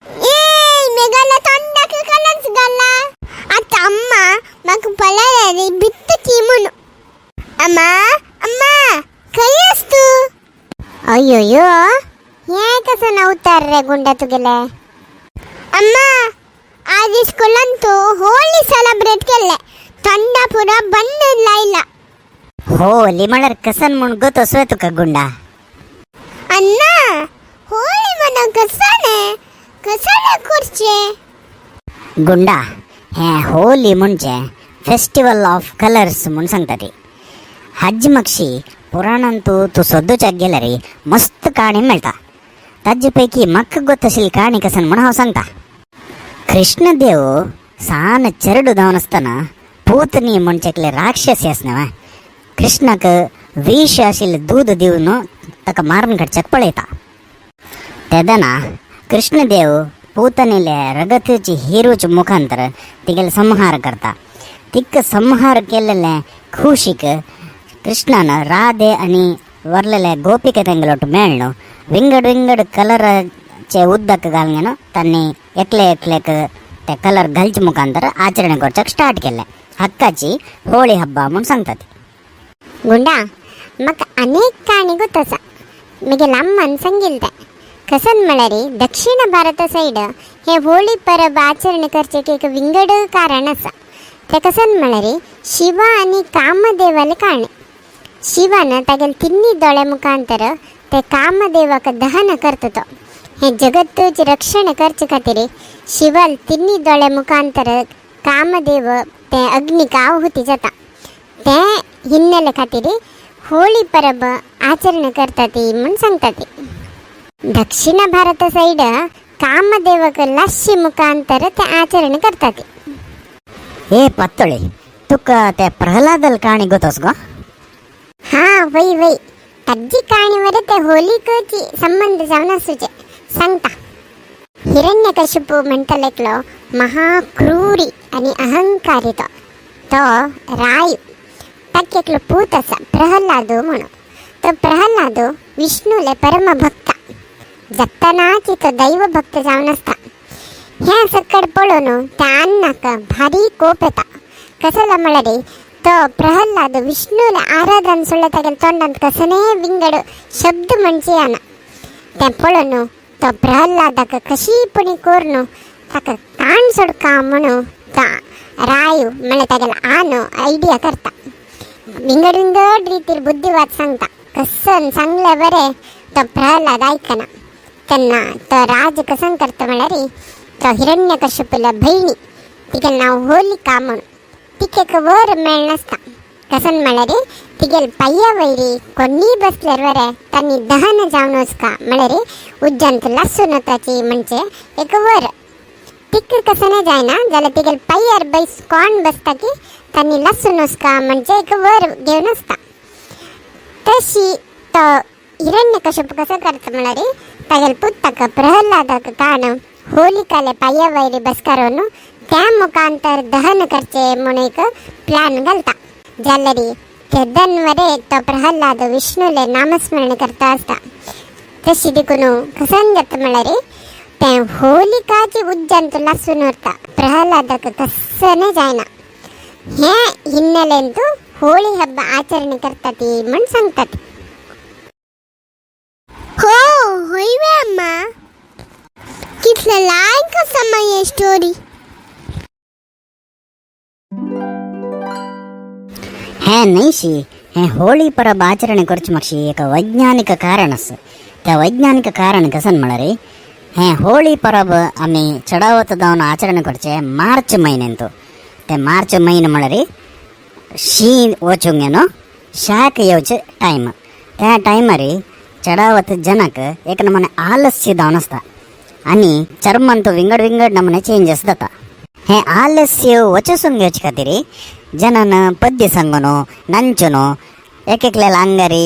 ए मेघाला तोंडाक कलच गल्ला आता अम्मा मग पळाले बित्तची म्हणू अम्मा अम्मा खरी असतू अय्यो हे कसं नव्हतं रे गुंडा तू गेले अम्मा आज स्कूलंतू होली सेलिब्रेट केले थंडा पुरा बंद लायला होली म्हणर कसन म्हण गोतोसोय तुका गुंडा अण्णा होळी म्हणा कसाने खुर्चे गुंडा हे होली म्हणजे फेस्टिवल ऑफ कलर्स म्हणून सांगता ती हज मक्षी पुराणांतू तू सोदूच्या गेल्या रे मस्त काणी मेळटा ताजे पैकी म्हाका गोतशिल्ली काणी कसन म्हण हांव सांगता कृष्ण देव सान चरडू जावन आसतना पूतनी म्हणचेकले राक्षसी आसना कृष्णाक विष आशिल्लें दूध दिवन ताका मारून काडच्याक पळयता तेदना कृष्णदेव पूतनीले रगतीची हिरूच मुखांतर तिगेले संहार करता तिक संहार केलेले खुशीक कृष्णान राधे आनी वरलेले गोपिके तेंगलोट मेळ्ळो विंगड विंगड कलराचे उदक घालून तांणी एकले एकलेक ते कलर घालचे मुखांतर आचरण करच्याक स्टार्ट केले हक्काची होळी हब्बा म्हणून सांगतात गुंडा मग अनेक काणी गोतसा मिगे अम्मान सांगिल्ते कसन म्हळ्यारी दक्षिण भारत सैड हे होळी परब आचरण करचेक एक विंगड कारण आसा ते कसन म्हळ्यारी शिव आणि कामदेवाले काणे शिवान तागेल तिन्नी दोळे मुखांतर ते कामदेवाक दहन करतो हे जगतूचे रक्षण करचे खातीर शिवाल तिन्नी दोळे मुखांतर कामदेव ते अग्निक आहुती जाता ते हिन्ನೆಲೆ खातीर होळी परब आचरण करतात म्हणून सांगतात दक्षिण भारत सैड कामदेवक लस्सी मुखांतर ते आचरण करतात हे पत्तळे तुका ते प्रल्हादल काणी गोतोस गो हा वै तज्जी काणीवर ते होलिकेची संबंध जावन आसूचे सांगता हिरण्यकशिपू म्हणटलेकलो महाक्रूरी आणि अहंकारी तो रायू ताकेकलो पूत आसा प्रल्हादो म्हणून तो प्रल्हादो विष्णूले परम भक्त जगतानाची तो दैव भक्त जावन आसता हे सकड पळोवन त्या अण्णाक भारी कोप येता कसला म्हळ्यार तो प्रल्हाद विष्णूले आराधन सुळ्ळे तागेले तोंडांत कसने विंगड शब्द म्हणचे आना ते पळोवन तो प्रल्हादाक कशीपणी कोरून ताका काण सोडका म्हणून तो रायू म्हळ्यार तागेलो आनो आयडिया करता विंगड विंगड रितीर बुद्धिवाद सांगता कसन सांगले बरे तो प्रल्हाद आयकना तेन्ना तो राज कसन करता म्हळ्यार तो हिरण्यकशिपूला बहिणी तिगेलें नांव होलिका म्हणून तिकेक वर मेळ नासता कसन म्हळ्यार तिगेल पाय्या वयरी कोणी बसल्यार वरे तांणी दहन जावन वचका म्हळ्यार उज्जंत लसून वताची म्हणजे एक वर तिक कसने जायना जाल्यार तिगेल पाय्यार बैस कोण बसता की तांणी लसून वचका म्हणजे एक वर घेवन वचता तशी तो हिरण्यकशिपू कसो करता म्हळ्यार तागेल पुत्ताक प्रल्हादाक काण होलिकाले पाय्या वयरी बसकारून त्या मुखांतर दहन करचे म्हणून एक प्लॅन घालता जाल्यार तेदन वरे तो प्रल्हाद विष्णूले नामस्मरण करता आसता तशी देखून कसन जाता म्हळ्यार ते होलिकाची उज्जंत लसून उरता प्रल्हादाक कसने जायना हे हिन्ನೆಲೆಂತೂ होळी हब्ब आचरण करतात म्हणून सांगतात हो होईवे अम्मा कितला लायक समय स्टोरी हे नैशी हे होळी परब आचरण करचे मागशी एक वैज्ञानिक कारण आसा त्या वैज्ञानिक कारण कसन म्हळ्यार हे होळी परब आमी चडावत जावन आचरण करचे मार्च म्हयन्यांतू ते मार्च म्हयनो म्हळ्यार शी वचूंक न्हू शाक येवचे टायम त्या टायमार चडावत जनक एक नमूने आलस्य जावन आसता आनी चर्मांतू विंगड विंगड नमूने चेंजेस जाता हे आलस्य वचसून घेवचे खातीर जनन पद्य सांगून नंचून एक एकलेला अंगारी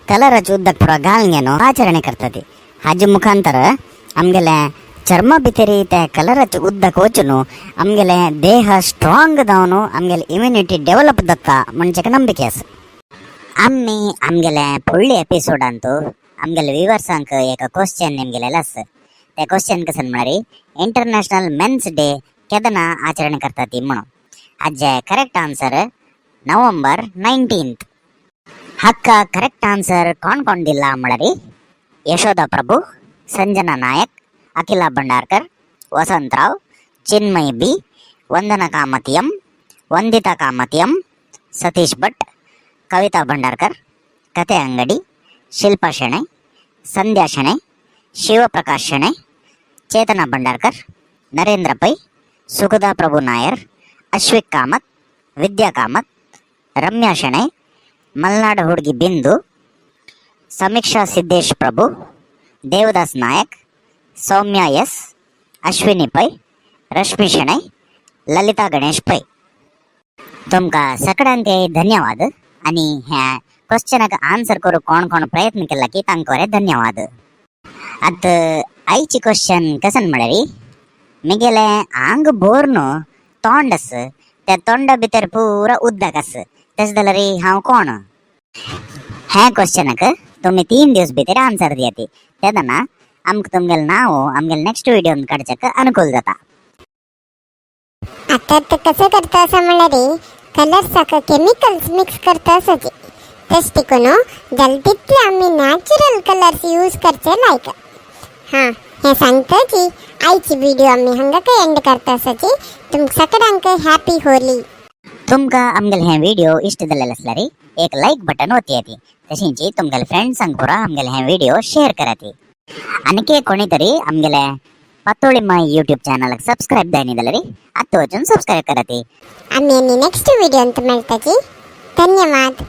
कलराचे उदक पुरो घालून आचರಣೆ करतात हाजे मुखांतर आमगेले चर्मा भितरी ते कलराचे उदक वचून आमगेले देह स्ट्रांग जावन आमगेले इम्युनिटी डेव्हलप जाता म्हणजे ನಂಬಿಕೆ आसा आम्ही आमगेले फुडल्या एपिसोडांतू आमगेले व्ह्युअर्सांक एक क्वेश्चन नेमगेलेलो आसा त्या क्वेश्चन कसं म्हणारी इंटरनॅशनल मेन्स डे केदना आचरण करतात ती म्हणून आज करेक्ट आन्सर नवंबर 19th. हक्का करेक्ट आन्सर कोण दिला म्हणारी यशोदा प्रभू, संजना नायक, अखिला भंडारकर, वसंतराव, चिन्मय बी, वंदना कामतियम, ವಂದಿತಾ ಕಾಮತಿಯಂ, ಸತೀಶ್ ಭಟ್, ಕವಿತಾ ಭಂಡಾರ್ಕರ್, ಕತೆ ಅಂಗಡಿ, ಶಿಲ್ಪಾ ಶೆಣೆ, ಸಂಧ್ಯಾ ಶೆಣೆ, ಶಿವಪ್ರಕಾಶ್ ಶೆಣೆ, ಚೇತನ ಭಂಡಾರ್ಕರ್, ನರೇಂದ್ರ ಪೈ, ಸುಖದಾ ಪ್ರಭು ನಾಯರ್, ಅಶ್ವಿಕ್ ಕಾಮತ್, ವಿದ್ಯಾ ಕಾಮತ್, ರಮ್ಯಾ ಶೆಣೆ, ಮಲ್ನಾಡ ಹುಡುಗಿ ಬಿಂದು, ಸಮೀಕ್ಷಾ ಸಿದ್ದೇಶ್ ಪ್ರಭು, ದೇವದಾಸ್ ನಾಯಕ್, ಸೌಮ್ಯ ಎಸ್, अश्विनी पै, रश्मी शೆಣೈ, ललिता गणेश पै. तुमका सगळ्यांके धन्यवाद आणि ह्या क्वेश्चनक आन्सर करू कोण प्रयत्न केला की तांकां धन्यवाद. आत आईची क्वेश्चन कसन म्हळ्यारी मिगेले आंग बोरनो तोंड आस त्या तोंडा भितर पुरा उदक आस तशें जाल्यार हांव कोण. ह्या क्वेश्चनक तुम्ही 3 दिवस भितर आन्सर दियाती तेदना आमकां तुमगेल नाव आमगेल नेक्स्ट व्हिडिओन काडच्याक अनुकूल जाता. आता तर कसं करता असं म्हणणारे कलर्साक केमिकल्स मिक्स करता असाचे तेच टिकून जलदीतले आम्ही नॅचरल कलर्स यूज करचे लायक. हां हे सांगता की आईची व्हिडिओ आम्ही हंगा काय एंड करता असाची. तुमक सगळ्यांक हॅपी होली. तुमका आमगेल हे व्हिडिओ इष्ट जालेले असल्यार एक लाईक बटन ओतयाती तशींच तुमगेल फ्रेंड्सांक पुरा आमगेल हे व्हिडिओ शेअर कराती. आणखी कोणीतरी आमगेले पातोळी माय यूट्यूब चॅनलक सबस्क्राईब जायनी जाल्यार आतां वचून सबस्क्राईब कराती. आम्ही नेक्स्ट व्हिडिओ मेळटाची. धन्यवाद.